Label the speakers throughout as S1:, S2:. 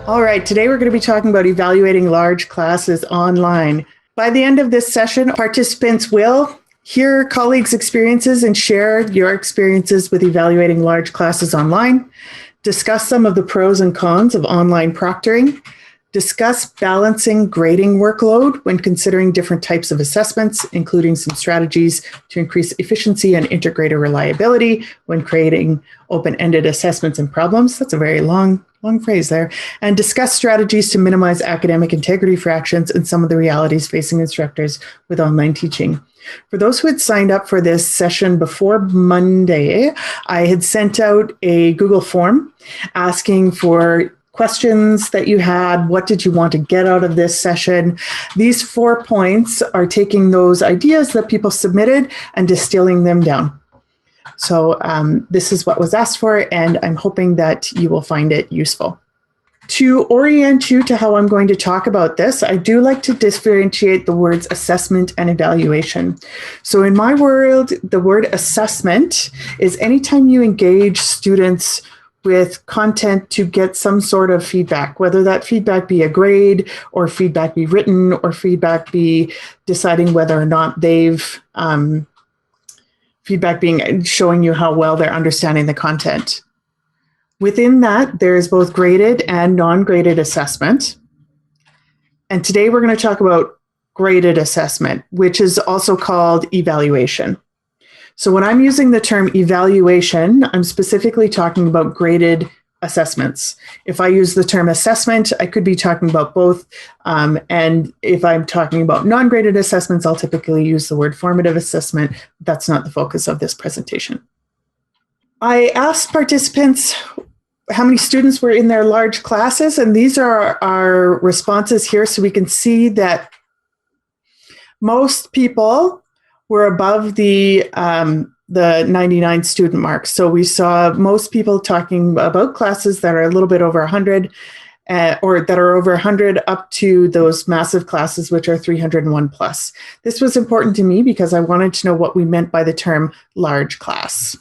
S1: All right, today we're going to be talking about evaluating large classes online. By the end of this session, participants will hear colleagues' experiences and share your experiences with evaluating large classes online, discuss some of the pros and cons of online proctoring, discuss balancing grading workload when considering different types of assessments, including some strategies to increase efficiency and integrator reliability when creating open-ended assessments and problems. That's a very long phrase there. And discuss strategies to minimize academic integrity fractions and some of the realities facing instructors with online teaching. For those who had signed up for this session before Monday, I had sent out a Google form asking for questions that you had. What did you want to get out of this session? These 4 points are taking those ideas that people submitted and distilling them down. So this is what was asked for, and I'm hoping that you will find it useful. To orient you to how I'm going to talk about this, I do like to differentiate the words assessment and evaluation. So in my world, the word assessment is anytime you engage students with content to get some sort of feedback, whether that feedback be a grade or feedback be written or feedback be deciding whether or not they've, feedback being showing you how well they're understanding the content. Within that, there is both graded and non-graded assessment. And today we're going to talk about graded assessment, which is also called evaluation. So when I'm using the term evaluation, I'm specifically talking about graded assessments. If I use the term assessment, I could be talking about both. And if I'm talking about non-graded assessments, I'll typically use the word formative assessment. That's not the focus of this presentation. I asked participants how many students were in their large classes, and these are our responses here, so we can see that most people were above the 99 student mark. So we saw most people talking about classes that are a little bit over 100 or that are over 100 up to those massive classes, which are 301 plus. This was important to me because I wanted to know what we meant by the term large class.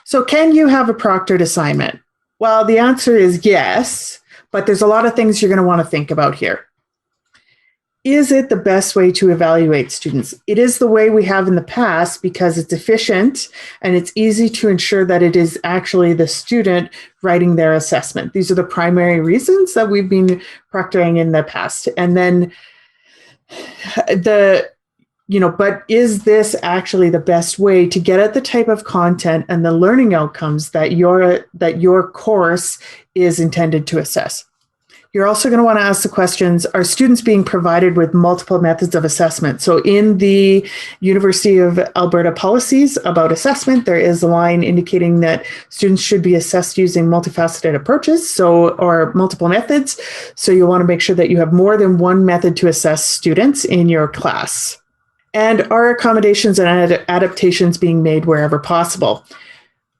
S1: So can you have a proctored assignment? Well, the answer is yes, but there's a lot of things you're going to want to think about here. Is it the best way to evaluate students? It is the way we have in the past because it's efficient and it's easy to ensure that it is actually the student writing their assessment. These are the primary reasons that we've been proctoring in the past. And then but is this actually the best way to get at the type of content and the learning outcomes that your course is intended to assess? You're also going to want to ask the questions, are students being provided with multiple methods of assessment? So in the University of Alberta policies about assessment, there is a line indicating that students should be assessed using multifaceted approaches, or multiple methods. So you want to make sure that you have more than one method to assess students in your class. And are accommodations and adaptations being made wherever possible?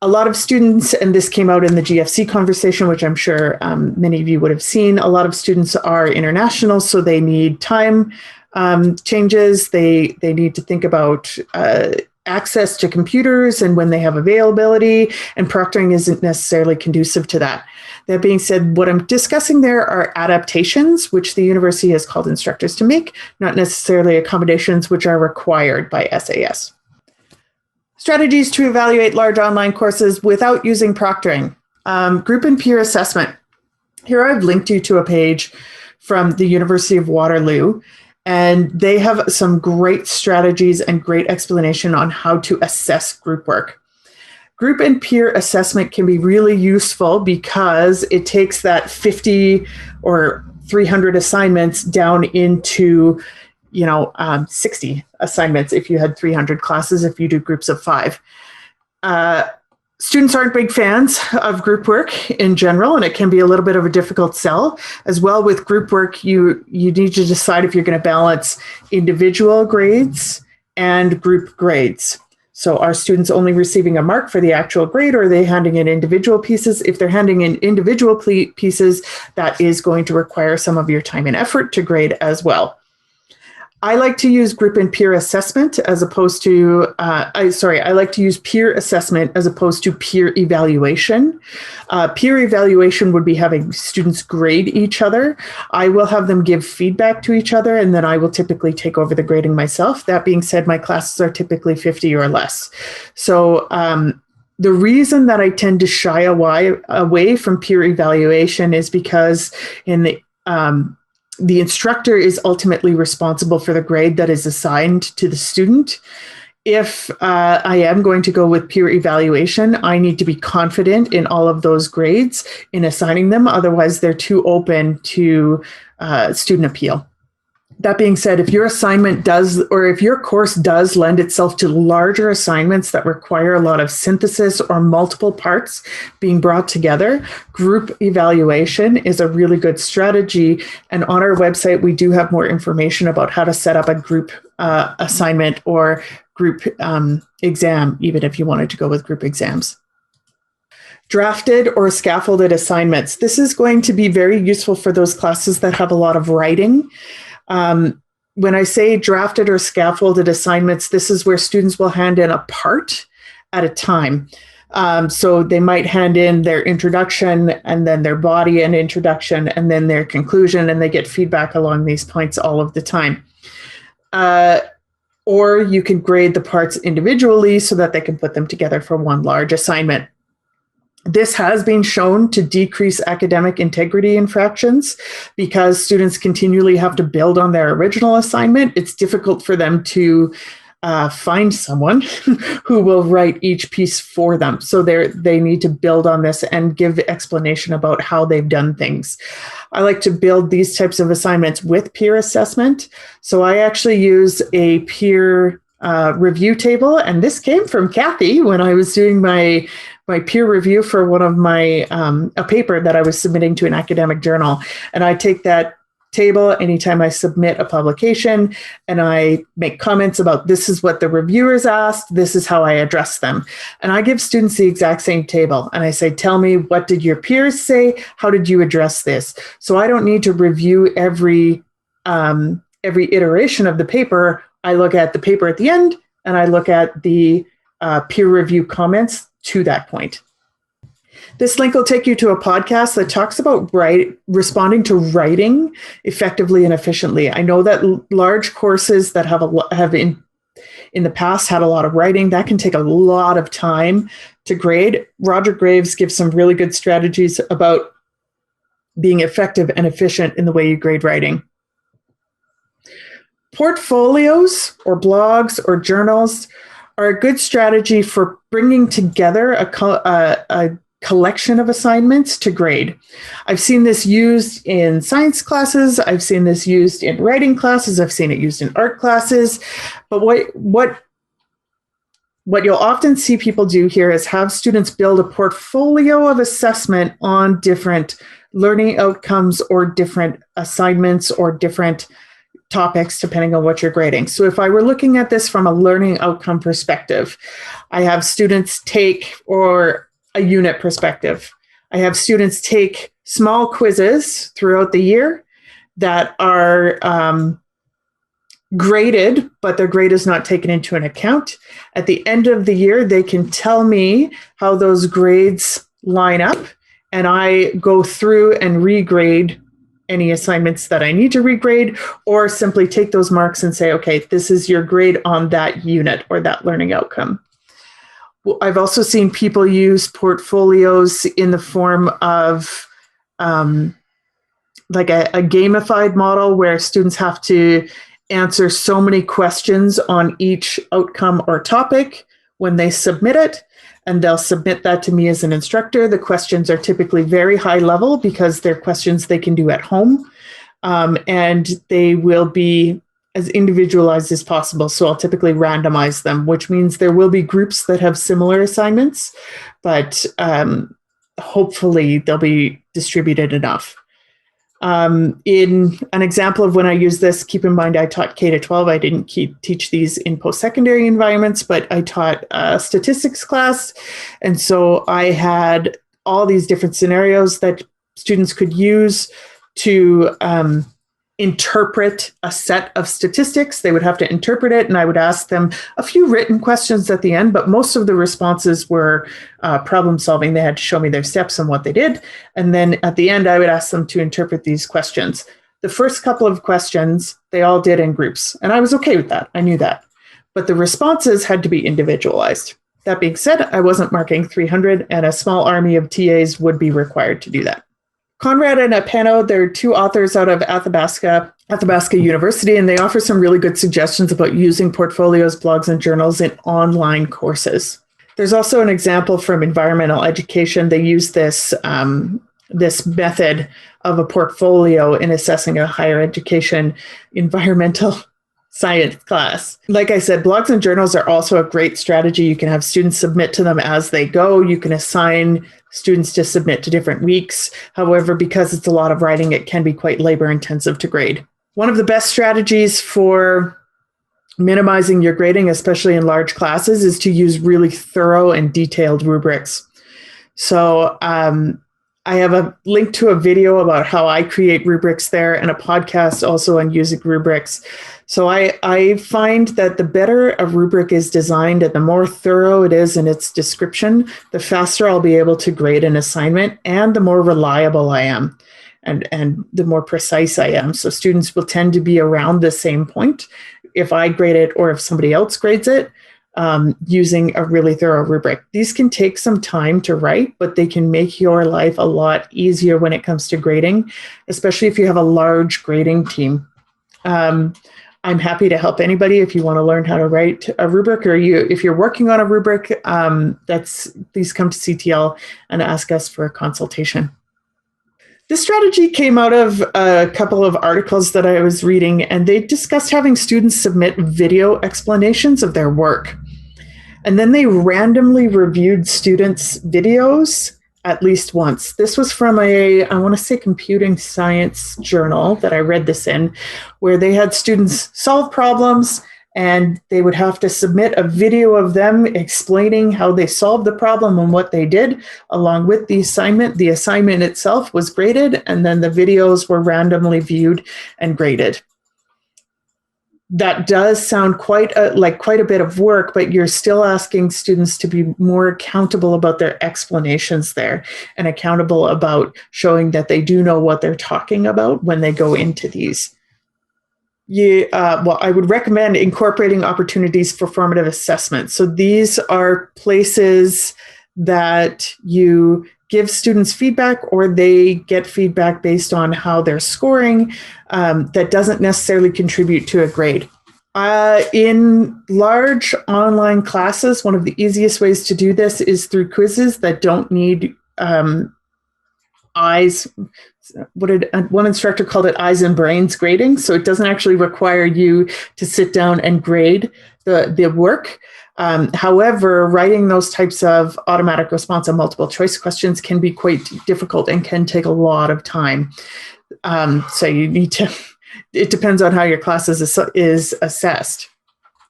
S1: A lot of students, and this came out in the GFC conversation, which I'm sure many of you would have seen, a lot of students are international, so they need time changes. They need to think about access to computers and when they have availability, and proctoring isn't necessarily conducive to that. That being said, what I'm discussing there are adaptations, which the university has called instructors to make, not necessarily accommodations which are required by SAS. Strategies to evaluate large online courses without using proctoring. Group and peer assessment. Here I've linked you to a page from the University of Waterloo, and they have some great strategies and great explanation on how to assess group work. Group and peer assessment can be really useful because it takes that 50 or 300 assignments down into 60 assignments if you had 300 classes, if you do groups of 5. Students aren't big fans of group work in general, and it can be a little bit of a difficult sell. As well with group work, you need to decide if you're going to balance individual grades and group grades. So are students only receiving a mark for the actual grade, or are they handing in individual pieces? If they're handing in individual pieces, that is going to require some of your time and effort to grade as well. I like to use group and peer assessment as opposed to, I like to use peer assessment as opposed to peer evaluation. Peer evaluation would be having students grade each other. I will have them give feedback to each other, and then I will typically take over the grading myself. That being said, my classes are typically 50 or less. So the reason that I tend to shy away from peer evaluation is because in the instructor is ultimately responsible for the grade that is assigned to the student. If I am going to go with peer evaluation, I need to be confident in all of those grades in assigning them. Otherwise, they're too open to student appeal. That being said, if your assignment does, or if your course does lend itself to larger assignments that require a lot of synthesis or multiple parts being brought together, group evaluation is a really good strategy. And on our website, we do have more information about how to set up a group assignment or group exam, even if you wanted to go with group exams. Drafted or scaffolded assignments. This is going to be very useful for those classes that have a lot of writing. When I say drafted or scaffolded assignments, this is where students will hand in a part at a time. So they might hand in their introduction and then their body and introduction and then their conclusion, and they get feedback along these points all of the time. Or you can grade the parts individually so that they can put them together for one large assignment. This has been shown to decrease academic integrity infractions because students continually have to build on their original assignment. It's difficult for them to find someone who will write each piece for them. So they need to build on this and give explanation about how they've done things. I like to build these types of assignments with peer assessment. So I actually use a peer review table, and this came from Kathy when I was doing my peer review for one of my a paper that I was submitting to an academic journal. And I take that table anytime I submit a publication, and I make comments about this is what the reviewers asked, this is how I address them. And I give students the exact same table. And I say, tell me, what did your peers say? How did you address this? So I don't need to review every iteration of the paper. I look at the paper at the end, and I look at the peer review comments to that point. This link will take you to a podcast that talks about responding to writing effectively and efficiently. I know that large courses that have in the past had a lot of writing, that can take a lot of time to grade. Roger Graves gives some really good strategies about being effective and efficient in the way you grade writing. Portfolios or blogs or journals are a good strategy for bringing together a collection of assignments to grade. I've seen this used in science classes. I've seen this used in writing classes. I've seen it used in art classes. But what you'll often see people do here is have students build a portfolio of assessment on different learning outcomes or different assignments or different topics, depending on what you're grading. So if I were looking at this from a learning outcome perspective, I have students take, or a unit perspective, I have students take small quizzes throughout the year that are graded, but their grade is not taken into an account. At the end of the year, they can tell me how those grades line up, and I go through and regrade any assignments that I need to regrade, or simply take those marks and say, okay, this is your grade on that unit or that learning outcome. I've also seen people use portfolios in the form of like a gamified model where students have to answer so many questions on each outcome or topic when they submit it. And they'll submit that to me as an instructor. The questions are typically very high level because they're questions they can do at home. And they will be as individualized as possible. So I'll typically randomize them, which means there will be groups that have similar assignments, but hopefully they'll be distributed enough. In an example of when I use this, keep in mind I taught K-12. I didn't teach these in post-secondary environments, but I taught a statistics class. And so I had all these different scenarios that students could use to interpret a set of statistics. They would have to interpret it, and I would ask them a few written questions at the end, but most of the responses were problem solving. They had to show me their steps and what they did. And then at the end, I would ask them to interpret these questions. The first couple of questions, they all did in groups, and I was okay with that. I knew that. But the responses had to be individualized. That being said, I wasn't marking 300, and a small army of TAs would be required to do that. Conrad and Apeno, they're two authors out of Athabasca University, and they offer some really good suggestions about using portfolios, blogs, and journals in online courses. There's also an example from environmental education. They use this method of a portfolio in assessing a higher education environmental science class. Like I said, blogs and journals are also a great strategy. You can have students submit to them as they go. You can assign students to submit to different weeks. However, because it's a lot of writing, it can be quite labor intensive to grade. One of the best strategies for minimizing your grading, especially in large classes, is to use really thorough and detailed rubrics. So I have a link to a video about how I create rubrics there, and a podcast also on using rubrics. So I find that the better a rubric is designed and the more thorough it is in its description, the faster I'll be able to grade an assignment and the more reliable I am and the more precise I am. So students will tend to be around the same point if I grade it or if somebody else grades it, using a really thorough rubric. These can take some time to write, but they can make your life a lot easier when it comes to grading, especially if you have a large grading team. I'm happy to help anybody if you want to learn how to write a rubric, or if you're working on a rubric, please come to CTL and ask us for a consultation. This strategy came out of a couple of articles that I was reading, and they discussed having students submit video explanations of their work. And then they randomly reviewed students' videos at least once. This was from I want to say computing science journal that I read this in, where they had students solve problems and they would have to submit a video of them explaining how they solved the problem and what they did along with the assignment. The assignment itself was graded, and then the videos were randomly viewed and graded. That does sound quite a bit of work, but you're still asking students to be more accountable about their explanations there and accountable about showing that they do know what they're talking about when they go into these. I would recommend incorporating opportunities for formative assessment. So these are places that you give students feedback, or they get feedback based on how they're scoring, that doesn't necessarily contribute to a grade. In large online classes, one of the easiest ways to do this is through quizzes that don't need eyes. One instructor called it eyes and brains grading. So it doesn't actually require you to sit down and grade the work. However, writing those types of automatic response and multiple choice questions can be quite difficult and can take a lot of time. So you need to, it depends on how your class is assessed.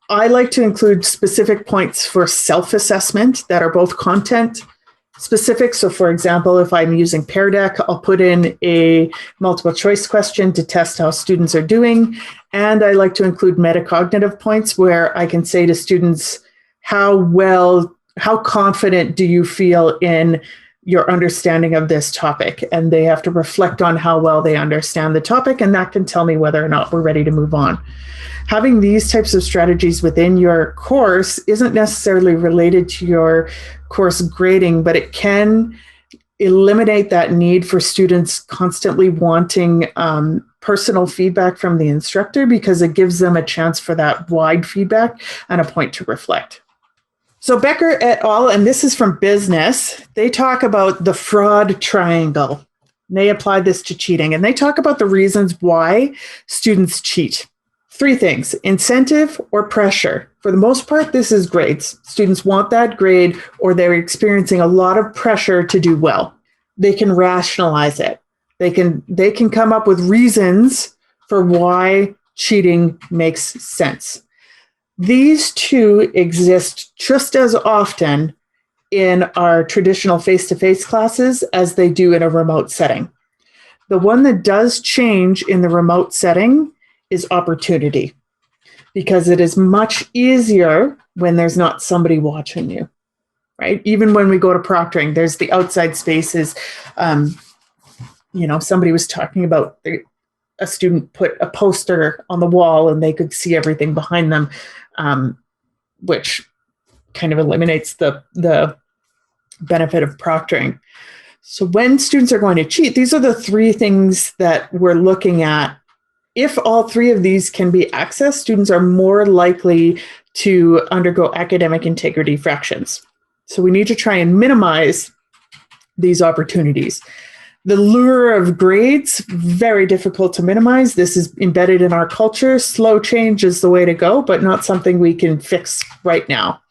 S1: I like to include specific points for self-assessment that are both content specific. So for example, if I'm using Pear Deck, I'll put in a multiple choice question to test how students are doing. And I like to include metacognitive points where I can say to students, how confident do you feel in your understanding of this topic? And they have to reflect on how well they understand the topic, and that can tell me whether or not we're ready to move on. Having these types of strategies within your course isn't necessarily related to your course grading, but it can eliminate that need for students constantly wanting personal feedback from the instructor, because it gives them a chance for that wide feedback and a point to reflect. So Becker et al., and this is from business, they talk about the fraud triangle. They apply this to cheating, and they talk about the reasons why students cheat. 3 things: incentive or pressure. For the most part, this is grades. Students want that grade, or they're experiencing a lot of pressure to do well. They can rationalize it. They can come up with reasons for why cheating makes sense. These two exist just as often in our traditional face-to-face classes as they do in a remote setting. The one that does change in the remote setting is opportunity, because it is much easier when there's not somebody watching you, right? Even when we go to proctoring, there's the outside spaces. Somebody was talking about a student put a poster on the wall and they could see everything behind them, which kind of eliminates the benefit of proctoring. So when students are going to cheat, these are the three things that we're looking at. If all three of these can be accessed, students are more likely to undergo academic integrity fractions. So we need to try and minimize these opportunities. The lure of grades, very difficult to minimize. This is embedded in our culture. Slow change is the way to go, but not something we can fix right now.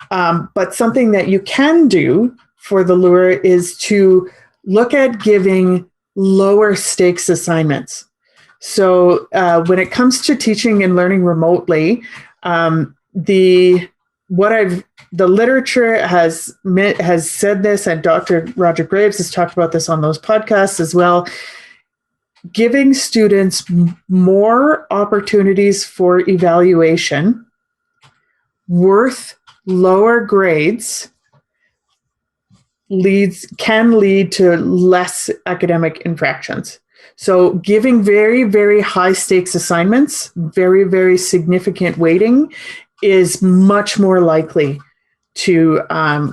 S1: But something that you can do for the lure is to look at giving lower stakes assignments. So when it comes to teaching and learning remotely, the literature has said this, and Dr. Roger Graves has talked about this on those podcasts as well. Giving students more opportunities for evaluation worth lower grades can lead to less academic infractions. So giving very, very high stakes assignments, very, very significant weighting, is much more likely to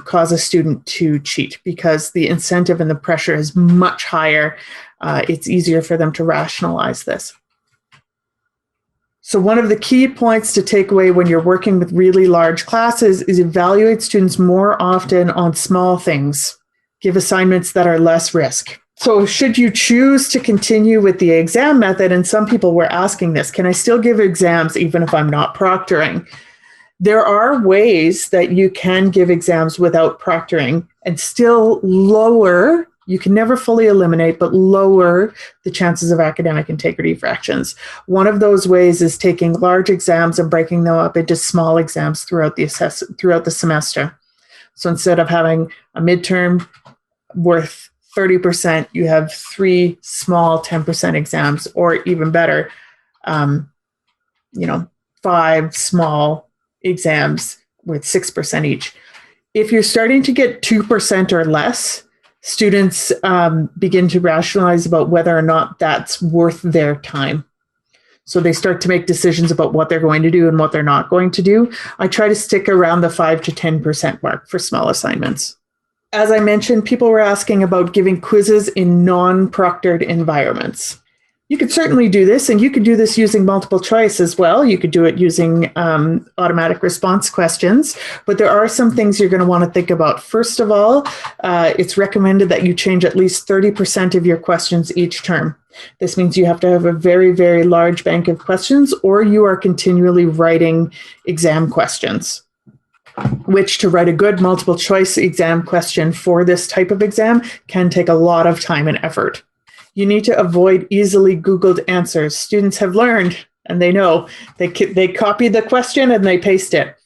S1: cause a student to cheat, because the incentive and the pressure is much higher. It's easier for them to rationalize this. So one of the key points to take away when you're working with really large classes is evaluate students more often on small things. Give assignments that are less risk. So should you choose to continue with the exam method, and some people were asking this, can I still give exams even if I'm not proctoring? There are ways that you can give exams without proctoring and still lower, you can never fully eliminate, but lower the chances of academic integrity fractions. One of those ways is taking large exams and breaking them up into small exams throughout the semester. So instead of having a midterm worth 30%, you have 3 small 10% exams, or even better, 5 small exams with 6% each. If you're starting to get 2% or less, students begin to rationalize about whether or not that's worth their time. So they start to make decisions about what they're going to do and what they're not going to do. I try to stick around the 5 to 10% mark for small assignments. As I mentioned, people were asking about giving quizzes in non-proctored environments. You could certainly do this, and you could do this using multiple choice as well. You could do it using automatic response questions, but there are some things you're going to want to think about. First of all, it's recommended that you change at least 30% of your questions each term. This means you have to have a very, very large bank of questions, or you are continually writing exam questions, which, to write a good multiple choice exam question for this type of exam can take a lot of time and effort. You need to avoid easily Googled answers. Students have learned, and they know, they copy the question and they paste it.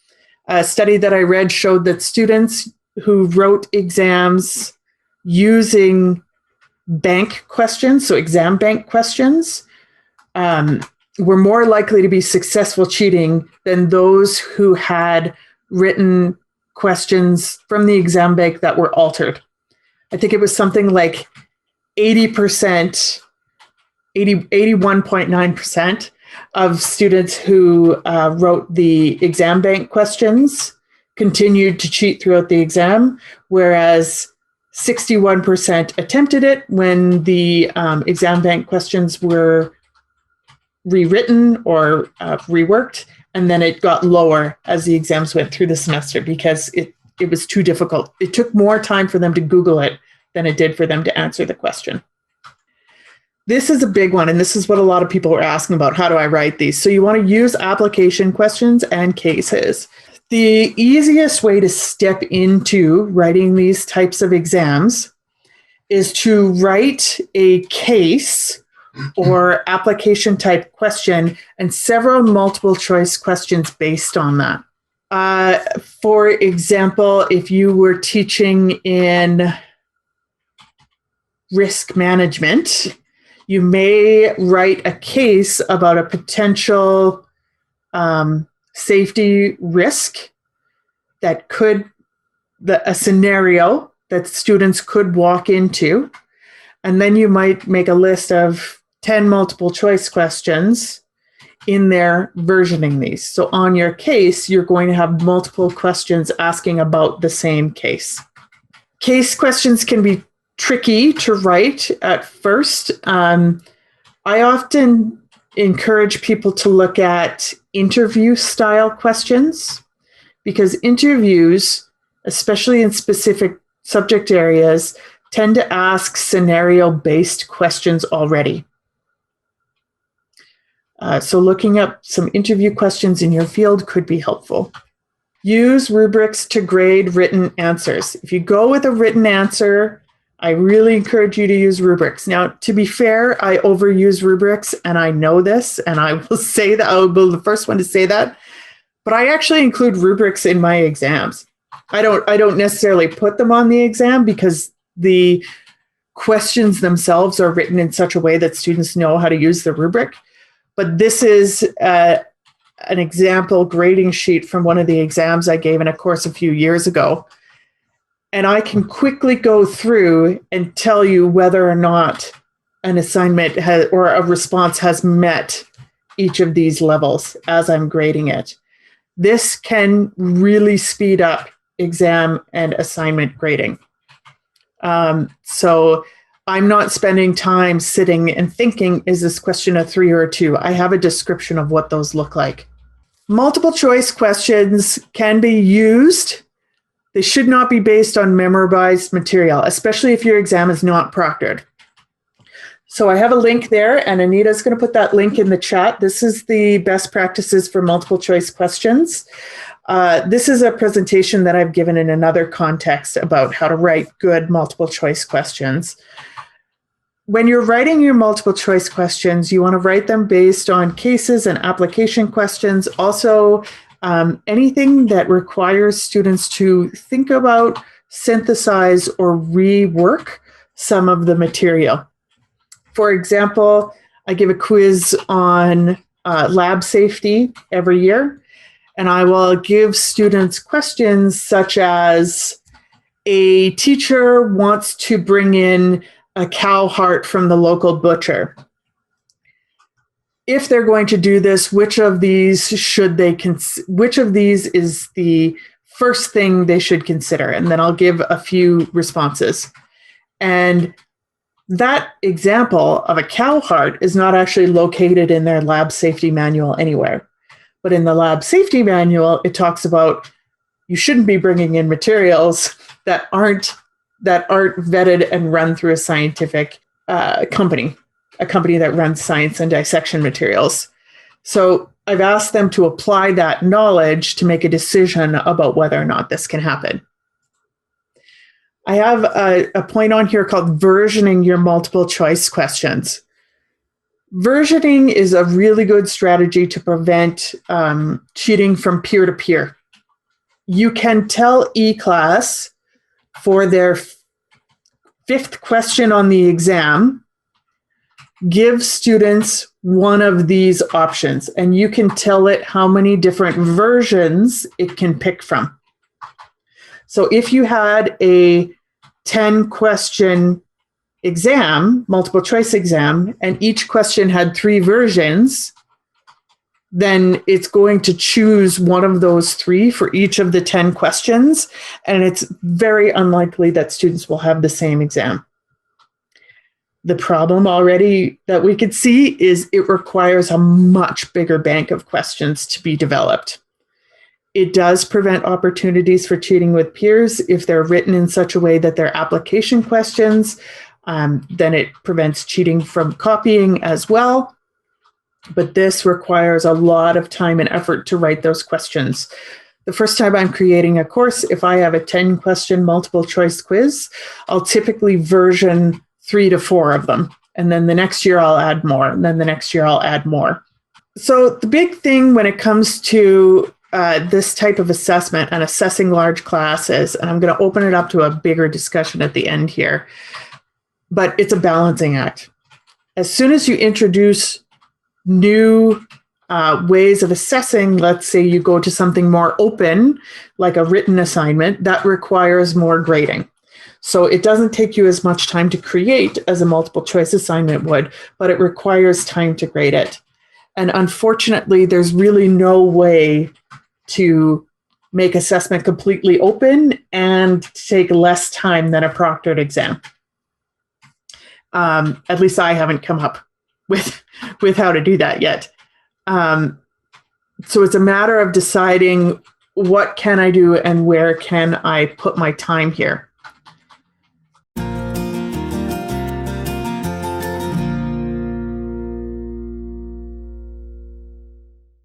S1: A study that I read showed that students who wrote exams using bank questions, so exam bank questions, were more likely to be successful cheating than those who had written questions from the exam bank that were altered. I think it was something like 81.9% of students who wrote the exam bank questions continued to cheat throughout the exam, whereas 61% attempted it when the exam bank questions were rewritten or reworked, and then it got lower as the exams went through the semester because it was too difficult. It took more time for them to Google it than it did for them to answer the question. This is a big one, and this is what a lot of people were asking about. How do I write these? So you want to use application questions and cases. The easiest way to step into writing these types of exams is to write a case or application type question and several multiple choice questions based on that. For example, if you were teaching in risk management, You may write a case about a potential safety risk that a scenario that students could walk into. And then you might make a list of 10 multiple choice questions in there versioning these. So on your case, you're going to have multiple questions asking about the same case. Case questions can be tricky to write at first. I often encourage people to look at interview style questions, because interviews, especially in specific subject areas, tend to ask scenario-based questions already. So looking up some interview questions in your field could be helpful. Use rubrics to grade written answers. If you go with a written answer, I really encourage you to use rubrics. Now, to be fair, I overuse rubrics, and I know this, and I will say that I will be the first one to say that. But I actually include rubrics in my exams. I don't necessarily put them on the exam because the questions themselves are written in such a way that students know how to use the rubric. But this is an example grading sheet from one of the exams I gave in a course a few years ago. And I can quickly go through and tell you whether or not an assignment or a response has met each of these levels as I'm grading it. This can really speed up exam and assignment grading. So I'm not spending time sitting and thinking, is this question a 3 or a 2? I have a description of what those look like. Multiple choice questions can be used. They should not be based on memorized material, especially if your exam is not proctored. So I have a link there, and Anita's going to put that link in the chat. This is the best practices for multiple choice questions. This is a presentation that I've given in another context about how to write good multiple choice questions. When you're writing your multiple choice questions, you want to write them based on cases and application questions. Also, anything that requires students to think about, synthesize, or rework some of the material. For example, I give a quiz on lab safety every year, and I will give students questions such as, a teacher wants to bring in a cow heart from the local butcher. If they're going to do this, which of these is the first thing they should consider? And then I'll give a few responses. And that example of a cow heart is not actually located in their lab safety manual anywhere. But in the lab safety manual, it talks about you shouldn't be bringing in materials that aren't vetted and run through a scientific company, a company that runs science and dissection materials. So I've asked them to apply that knowledge to make a decision about whether or not this can happen. I have a point on here called versioning your multiple choice questions. Versioning is a really good strategy to prevent cheating from peer-to-peer. You can tell E-class for their 5th question on the exam, give students one of these options, and you can tell it how many different versions it can pick from. So if you had a 10-question exam, multiple choice exam, and each question had 3 versions, then it's going to choose one of those 3 for each of the 10 questions, and it's very unlikely that students will have the same exam. The problem already that we could see is it requires a much bigger bank of questions to be developed. It does prevent opportunities for cheating with peers if they're written in such a way that they're application questions. Then it prevents cheating from copying as well. But this requires a lot of time and effort to write those questions. The first time I'm creating a course, if I have a 10-question multiple choice quiz, I'll typically version 3 to 4 of them. And then the next year I'll add more. And then the next year I'll add more. So the big thing when it comes to this type of assessment and assessing large classes, and I'm going to open it up to a bigger discussion at the end here, but it's a balancing act. As soon as you introduce new ways of assessing, let's say you go to something more open, like a written assignment, that requires more grading. So it doesn't take you as much time to create as a multiple choice assignment would, but it requires time to grade it. And unfortunately, there's really no way to make assessment completely open and take less time than a proctored exam. At least I haven't come up with how to do that yet. So it's a matter of deciding what can I do and where can I put my time here.